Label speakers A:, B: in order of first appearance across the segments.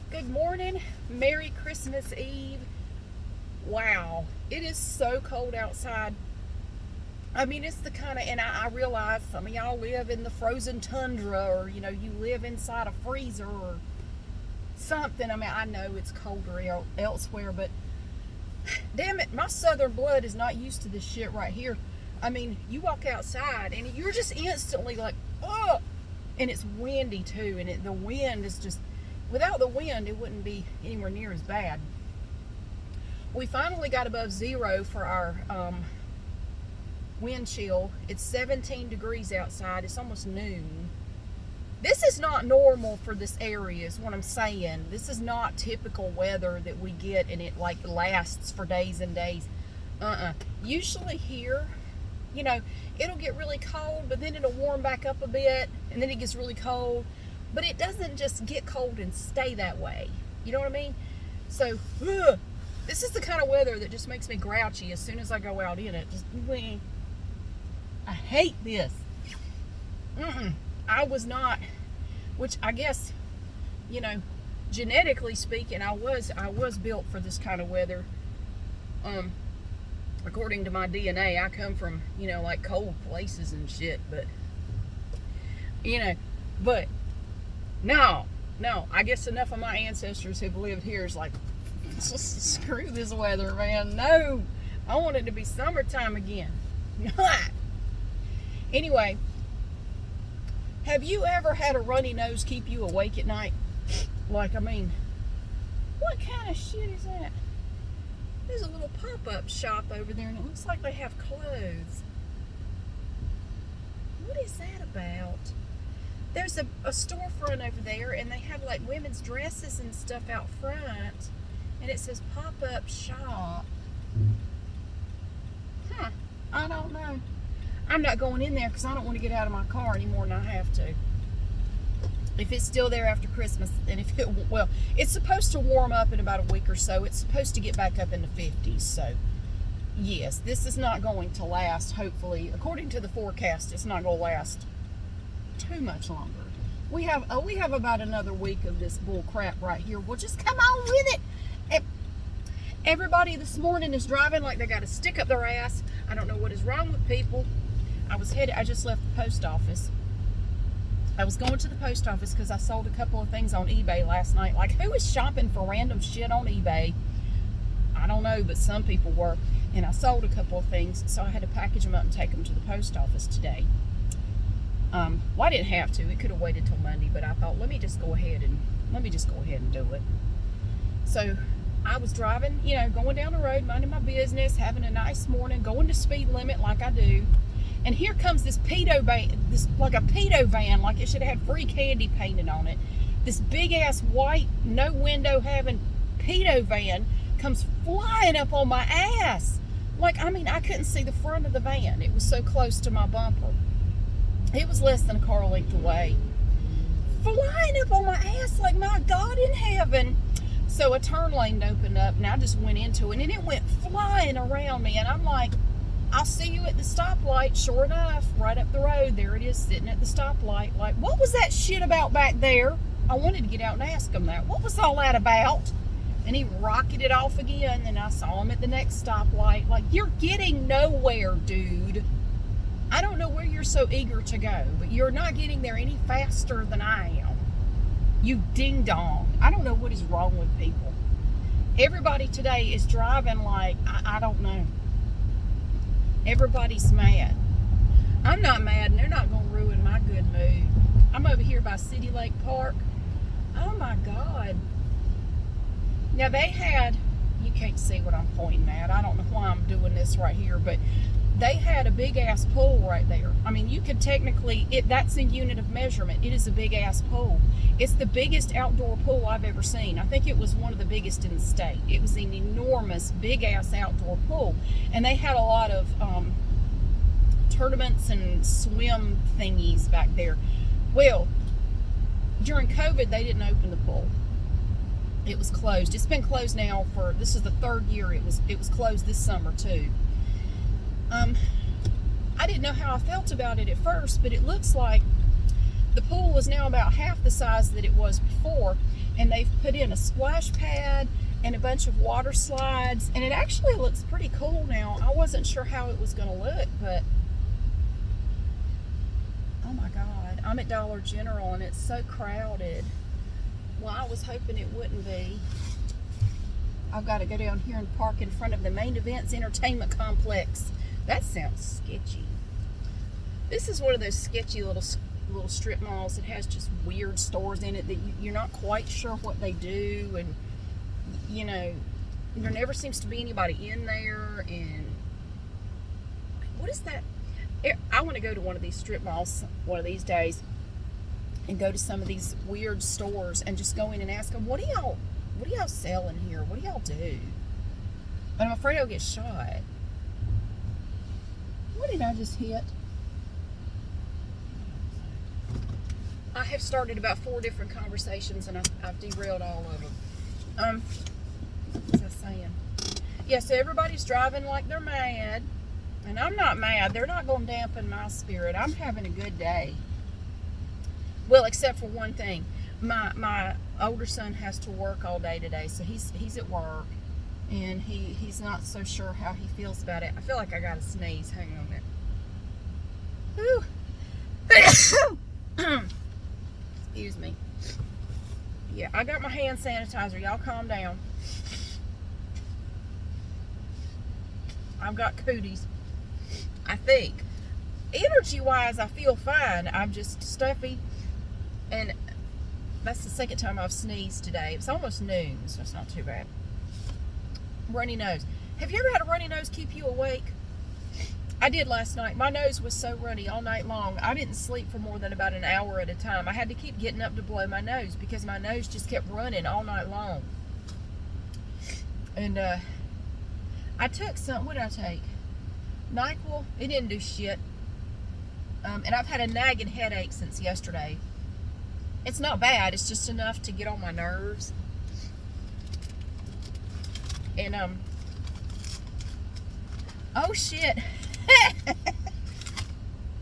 A: Good morning. Merry Christmas Eve. Wow, it is so cold outside. I mean, it's the kind of, and I realize some of y'all live in the frozen tundra or, you live inside a freezer or something. I mean, I know it's colder elsewhere, but damn it, my southern blood is not used to this shit right here. I mean, you walk outside and you're just instantly like, oh, and it's windy too, and the wind is just, without the wind, it wouldn't be anywhere near as bad. We finally got above zero for our wind chill. It's 17 degrees outside. It's almost noon. This is not normal for this area is what I'm saying. This is not typical weather that we get and it like lasts for days and days. Usually here, it'll get really cold, but then it'll warm back up a bit and then it gets really cold. But it doesn't just get cold and stay that way. You know what I mean? So, this is the kind of weather that just makes me grouchy as soon as I go out in it. I hate this. I was not, which I guess, genetically speaking, I was built for this kind of weather. According to my DNA, I come from, like cold places and shit, but no, I guess enough of my ancestors who've lived here is like, screw this weather, man. No, I want it to be summertime again. Anyway, have you ever had a runny nose keep you awake at night? What kind of shit is that? There's a little pop-up shop over there, and it looks like they have clothes. What is that about? There's a storefront over there, and they have like women's dresses and stuff out front, and it says pop-up shop. I don't know. I'm not going in there because I don't want to get out of my car any more than I have to. If it's still there after Christmas, and it's supposed to warm up in about a week or so. It's supposed to get back up in the 50s. So, yes, this is not going to last, hopefully. According to the forecast, it's not going to last too much longer. We have about another week of this bull crap right here. Well, just come on with it. Everybody this morning is driving like they got a stick up their ass. I don't know what is wrong with people. I just left the post office. I was going to the post office because I sold a couple of things on eBay last night. Like, who is shopping for random shit on eBay? I don't know, but some people were. And I sold a couple of things, so I had to package them up and take them to the post office today. I didn't have to. It could have waited till Monday, but I thought, let me just go ahead and do it. So I was driving, going down the road, minding my business, having a nice morning, going to speed limit like I do. And here comes this pedo van, like a pedo van, like it should have had free candy painted on it. This big ass white, no window having pedo van comes flying up on my ass. I couldn't see the front of the van. It was so close to my bumper. It was less than a car length away. Flying up on my ass like my God in heaven. So a turn lane opened up and I just went into it and it went flying around me. And I'm like, I'll see you at the stoplight. Sure enough, right up the road, there it is sitting at the stoplight. Like, what was that shit about back there? I wanted to get out and ask him that. What was all that about? And he rocketed off again and I saw him at the next stoplight. Like, you're getting nowhere, dude. I don't know where you're so eager to go, but you're not getting there any faster than I am. You ding dong. I don't know what is wrong with people. Everybody today is driving like, I don't know. Everybody's mad. I'm not mad, and they're not going to ruin my good mood. I'm over here by City Lake Park. Oh my God. Now you can't see what I'm pointing at. I don't know why I'm doing this right here, but they had a big ass pool right there. I mean, you could technically, that's a unit of measurement. It is a big ass pool. It's the biggest outdoor pool I've ever seen. I think it was one of the biggest in the state. It was an enormous, big ass outdoor pool. And they had a lot of tournaments and swim thingies back there. Well, during COVID, they didn't open the pool. It was closed. It's been closed now this is the third year. It was closed this summer too. I didn't know how I felt about it at first, but it looks like The pool is now about half the size that it was before, and they've put in a splash pad and a bunch of water slides, and it actually looks pretty cool now. I wasn't sure how it was going to look, but oh my God, I'm at Dollar General and it's so crowded. Well, I was hoping it wouldn't be. I've got to go down here and park in front of the Main Events Entertainment Complex. That sounds sketchy. This is one of those sketchy little strip malls that has just weird stores in it that you're not quite sure what they do, and you know, there never seems to be anybody in there. And what is that? I want to go to one of these strip malls one of these days and go to some of these weird stores and just go in and ask them, what do y'all sell in here? What do y'all do? But I'm afraid I'll get shot. What did I just hit? I have started about 4 different conversations and I've derailed all of them. What was I saying? Yeah, so everybody's driving like they're mad. And I'm not mad. They're not going to dampen my spirit. I'm having a good day. Well, except for one thing. My older son has to work all day today, so he's at work, and he's not so sure how he feels about it. I feel like I got to sneeze. Hang on a minute. Excuse me. Yeah, I got my hand sanitizer. Y'all calm down. I've got cooties. I think. Energy-wise, I feel fine. I'm just stuffy. And that's the second time I've sneezed today. It's almost noon, so it's not too bad. Runny nose. Have you ever had a runny nose keep you awake? I did last night. My nose was so runny all night long. I didn't sleep for more than about an hour at a time. I had to keep getting up to blow my nose because my nose just kept running all night long. And I took some. What did I take? NyQuil. It didn't do shit. And I've had a nagging headache since yesterday. It's not bad. It's just enough to get on my nerves. And oh shit.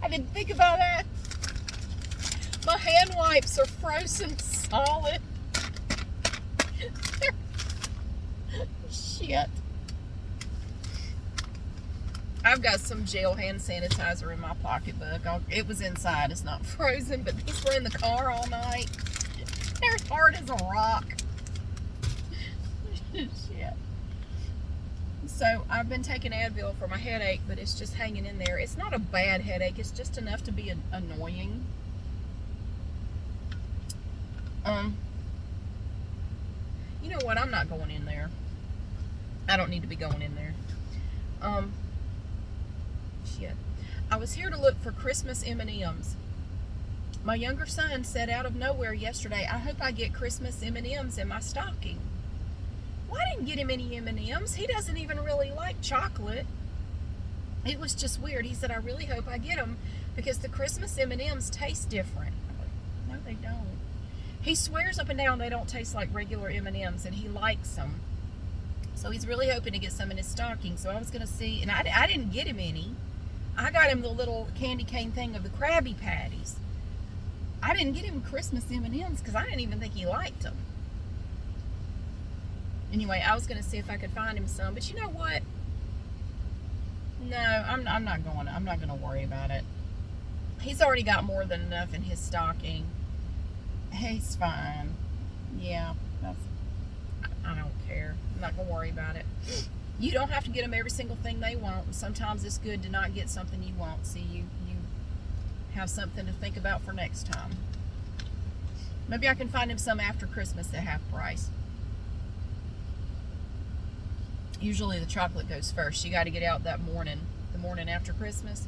A: I didn't think about that. My hand wipes are frozen solid. Shit. I've got some gel hand sanitizer in my pocketbook. It was inside. It's not frozen, but these were in the car all night. They're hard as a rock. Shit. So I've been taking Advil for my headache, but it's just hanging in there. It's not a bad headache. It's just enough to be annoying. You know what? I'm not going in there. I don't need to be going in there. Shit. I was here to look for Christmas M&Ms. My younger son said out of nowhere yesterday, I hope I get Christmas M&Ms in my stocking. Well, I didn't get him any M&Ms. He doesn't even really like chocolate. It was just weird. He said, I really hope I get them because the Christmas M&Ms taste different. I'm like, no, they don't. He swears up and down they don't taste like regular M&Ms, and he likes them. So he's really hoping to get some in his stocking. So I was going to see, and I didn't get him any. I got him the little candy cane thing of the Krabby Patties. I didn't get him Christmas M&Ms because I didn't even think he liked them. Anyway, I was going to see if I could find him some, but you know what? No, I'm not going to worry about it. He's already got more than enough in his stocking. He's fine. Yeah, I don't care. I'm not going to worry about it. You don't have to get them every single thing they want. Sometimes it's good to not get something you want, so you have something to think about for next time. Maybe I can find him some after Christmas at half price. Usually the chocolate goes first. You got to get out that morning, the morning after Christmas,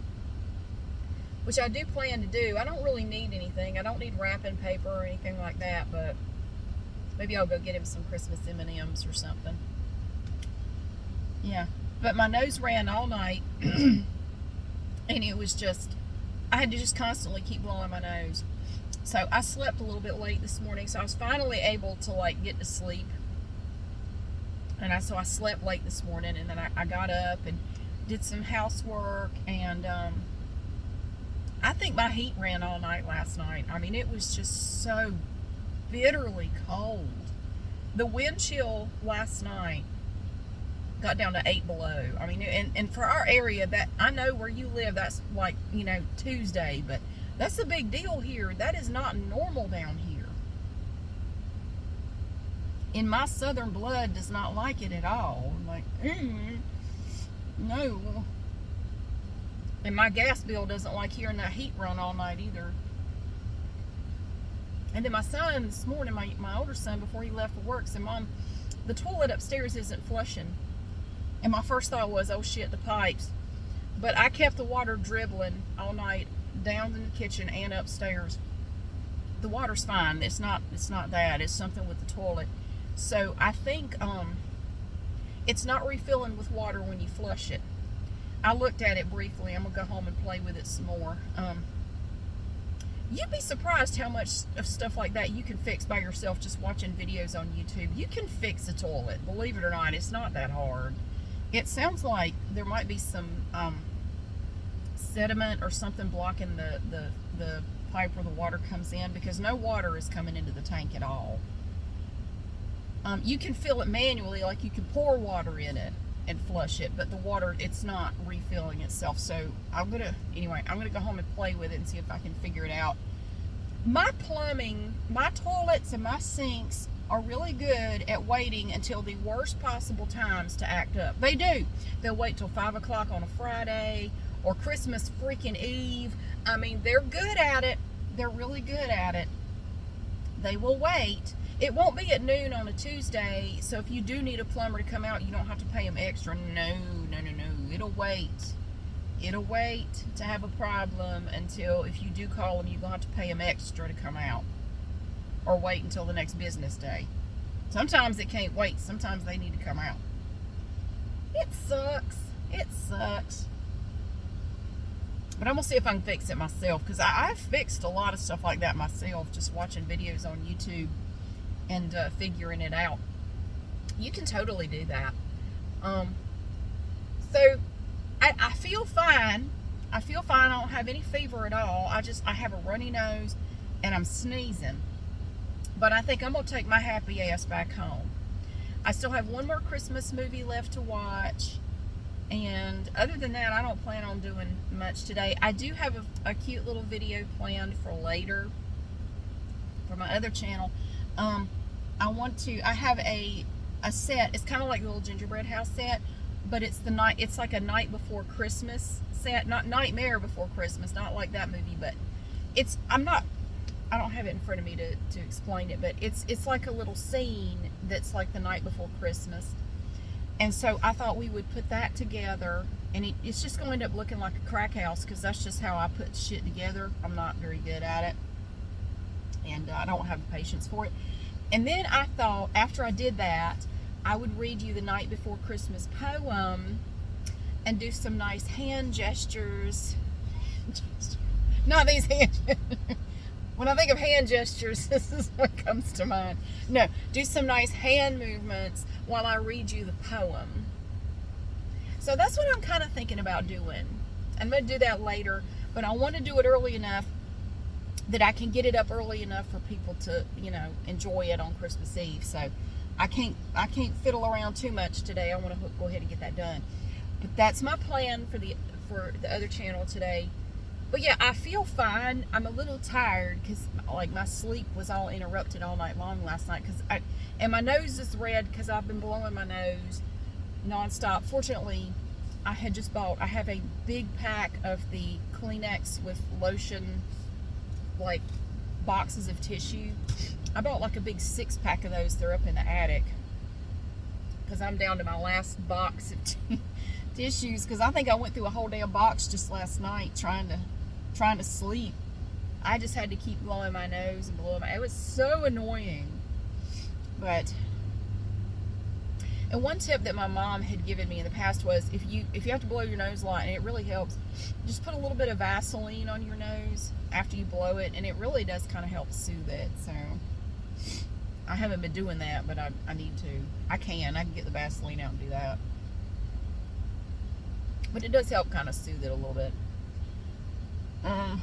A: which I do plan to do. I don't really need anything. I don't need wrapping paper or anything like that, but maybe I'll go get him some Christmas M&Ms or something. Yeah, but my nose ran all night, and it was just, I had to just constantly keep blowing my nose. So I slept a little bit late this morning, so I was finally able to like get to sleep. And so I slept late this morning, and then I got up and did some housework, and I think my heat ran all night last night. I mean, it was just so bitterly cold. The wind chill last night got down to 8 below. I mean, and for our area, that I know where you live, that's like, Tuesday, but that's a big deal here. That is not normal down here. And my southern blood does not like it at all. I'm like, no. And my gas bill doesn't like hearing that heat run all night either. And then my son this morning, my older son, before he left for work, said, Mom, the toilet upstairs isn't flushing. And my first thought was, oh shit, the pipes. But I kept the water dribbling all night, down in the kitchen and upstairs. The water's fine. It's not that. It's something with the toilet. So I think it's not refilling with water when you flush it. I looked at it briefly. I'm going to go home and play with it some more. You'd be surprised how much of stuff like that you can fix by yourself just watching videos on YouTube. You can fix a toilet. Believe it or not, it's not that hard. It sounds like there might be some sediment or something blocking the pipe where the water comes in, because no water is coming into the tank at all. You can fill it manually, like you can pour water in it and flush it, but the water, it's not refilling itself. So I'm gonna go home and play with it and see if I can figure it out. My plumbing, my toilets and my sinks are really good at waiting until the worst possible times to act up. They do. They'll wait till 5 o'clock on a Friday or Christmas freaking Eve. I mean, they're good at it. They're really good at it. They will wait. It won't be at noon on a Tuesday, so if you do need a plumber to come out, you don't have to pay them extra. No. It'll wait. It'll wait to have a problem until, if you do call them, you're going to have to pay them extra to come out. Or wait until the next business day. Sometimes it can't wait. Sometimes they need to come out. It sucks. It sucks. But I'm going to see if I can fix it myself, because I've fixed a lot of stuff like that myself, just watching videos on YouTube and figuring it out. You can totally do that. So I feel fine. I feel fine. I don't have any fever at all. I have a runny nose and I'm sneezing. But I think I'm going to take my happy ass back home. I still have one more Christmas movie left to watch. And other than that, I don't plan on doing much today. I do have a cute little video planned for later for my other channel. I have a set. It's kind of like the little gingerbread house set, but it's like a night before Christmas set, not Nightmare Before Christmas, not like that movie, but I don't have it in front of me to explain it, but it's like a little scene that's like the night before Christmas. And so I thought we would put that together, and it's just going to end up looking like a crack house, because that's just how I put shit together. I'm not very good at it, and I don't have the patience for it. And then I thought, after I did that, I would read you the Night Before Christmas poem and do some nice hand gestures. Not these hand gestures. When I think of hand gestures, this is what comes to mind. No, do some nice hand movements while I read you the poem. So that's what I'm kind of thinking about doing. I'm going to do that later, but I want to do it early enough that I can get it up early enough for people to, enjoy it on Christmas Eve. So I can't fiddle around too much today. I want to go ahead and get that done. But that's my plan for the other channel today. But yeah, I feel fine. I'm a little tired because my sleep was all interrupted all night long last night, and my nose is red because I've been blowing my nose nonstop. Fortunately, I have a big pack of the Kleenex with lotion, like boxes of tissue. I bought like a big 6-pack of those. They're up in the attic because I'm down to my last box of tissues, because I think I went through a whole damn box just last night trying to sleep. I just had to keep blowing my nose and blowing it was so annoying. And one tip that my mom had given me in the past was, if you have to blow your nose a lot, and it really helps, just put a little bit of Vaseline on your nose after you blow it, and it really does kind of help soothe it. So I haven't been doing that, but I need to. I can get the Vaseline out and do that. But it does help kind of soothe it a little bit. Um,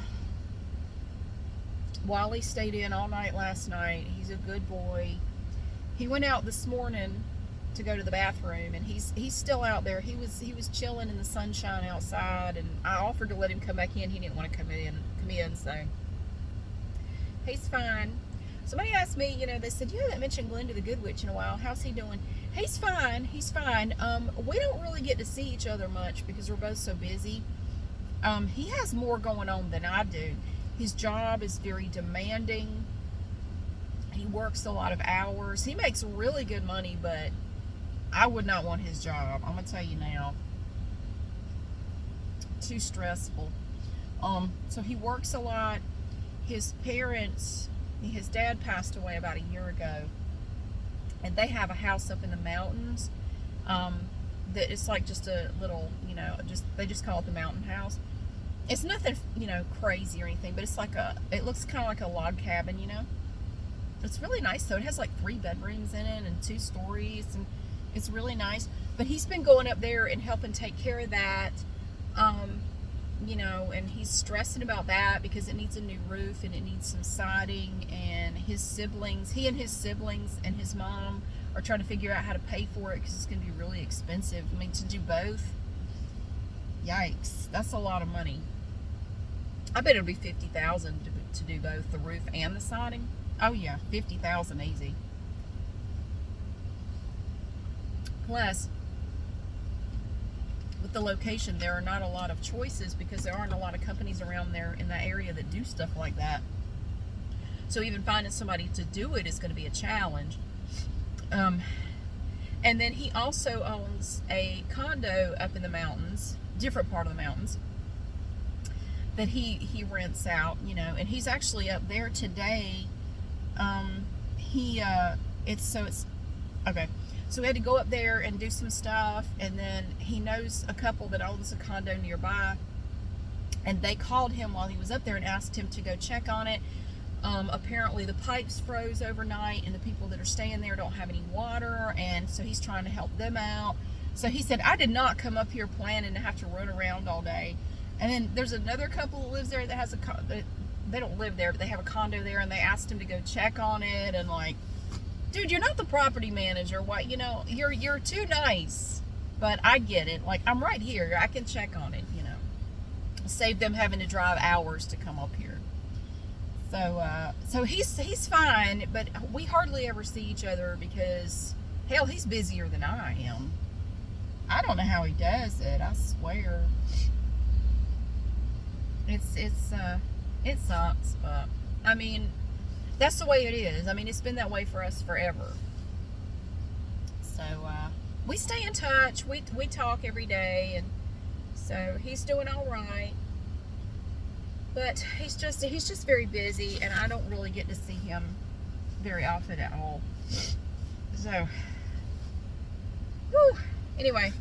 A: Wally stayed in all night last night. He's a good boy. He went out this morning to go to the bathroom, and he's still out there. He was chilling in the sunshine outside, and I offered to let him come back in. He didn't want to come in, so he's fine. Somebody asked me, they said, you haven't mentioned Glenda the Good Witch in a while. How's he doing? He's fine. He's fine. We don't really get to see each other much because we're both so busy. He has more going on than I do. His job is very demanding. He works a lot of hours. He makes really good money, but I would not want his job. I'm going to tell you now. Too stressful. So he works a lot. His dad passed away about a year ago. And they have a house up in the mountains. That it's like just a little, they just call it the mountain house. It's nothing, crazy or anything, but it's like it looks kind of like a log cabin, It's really nice though. It has like 3 bedrooms in it and 2 stories, and it's really nice. But he's been going up there and helping take care of that, and he's stressing about that because it needs a new roof and it needs some siding. And he and his siblings and his mom are trying to figure out how to pay for it because it's going to be really expensive. I mean, to do both, yikes, that's a lot of money. I bet it'll be $50,000 to do both the roof and the siding. Oh yeah, $50,000 easy. Plus, with the location, there are not a lot of choices because there aren't a lot of companies around there in that area that do stuff like that. So even finding somebody to do it is going to be a challenge. And then he also owns a condo up in the mountains, different part of the mountains, that he rents out, and he's actually up there today. Okay. So we had to go up there and do some stuff, and then he knows a couple that owns a condo nearby, and they called him while he was up there and asked him to go check on it. Apparently the pipes froze overnight, and the people that are staying there don't have any water, and so he's trying to help them out. So he said, I did not come up here planning to have to run around all day. And then there's another couple that lives there that has they don't live there, but they have a condo there, and they asked him to go check on it, and like, dude, you're not the property manager. What, you're too nice. But I get it. Like, I'm right here. I can check on it, Save them having to drive hours to come up here. So he's fine, but we hardly ever see each other because, hell, he's busier than I am. I don't know how he does it, I swear. It sucks, but I mean, that's the way it is. I mean, it's been that way for us forever. So we stay in touch. We talk every day, and so he's doing all right. But he's just very busy, and I don't really get to see him very often at all. So, whew. Anyway.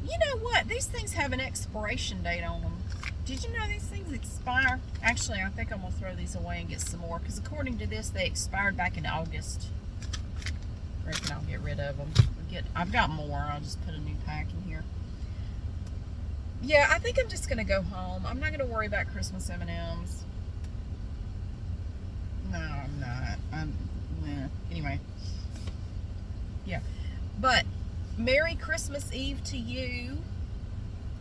A: You know what? These things have an expiration date on them. Did you know these things expire? Actually, I think I'm going to throw these away and get some more, because according to this, they expired back in August. I reckon I'll get rid of them. I've got more. I'll just put a new pack in here. Yeah, I think I'm just going to go home. I'm not going to worry about Christmas M&Ms. No, I'm not. Anyway. Yeah. But Merry Christmas Eve to you.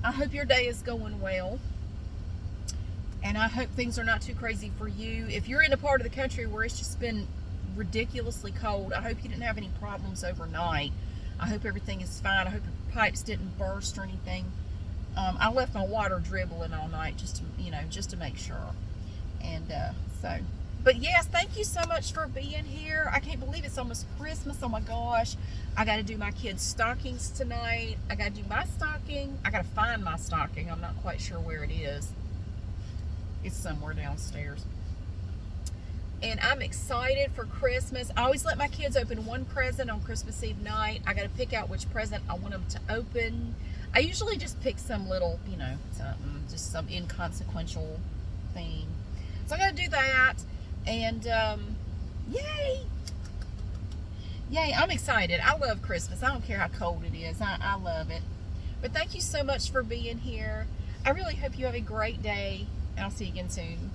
A: I hope your day is going well. And I hope things are not too crazy for you. If you're in a part of the country where it's just been ridiculously cold, I hope you didn't have any problems overnight. I hope everything is fine. I hope your pipes didn't burst or anything. I left my water dribbling all night just to make sure. And but yes, thank you so much for being here. I can't believe it's almost Christmas. Oh my gosh. I got to do my kids' stockings tonight. I got to do my stocking. I got to find my stocking. I'm not quite sure where it is. It's somewhere downstairs. And I'm excited for Christmas. I always let my kids open one present on Christmas Eve night. I got to pick out which present I want them to open. I usually just pick some little, something, just some inconsequential thing. So I got to do that. And, yay! Yay, I'm excited. I love Christmas. I don't care how cold it is. I love it. But thank you so much for being here. I really hope you have a great day, and I'll see you again soon.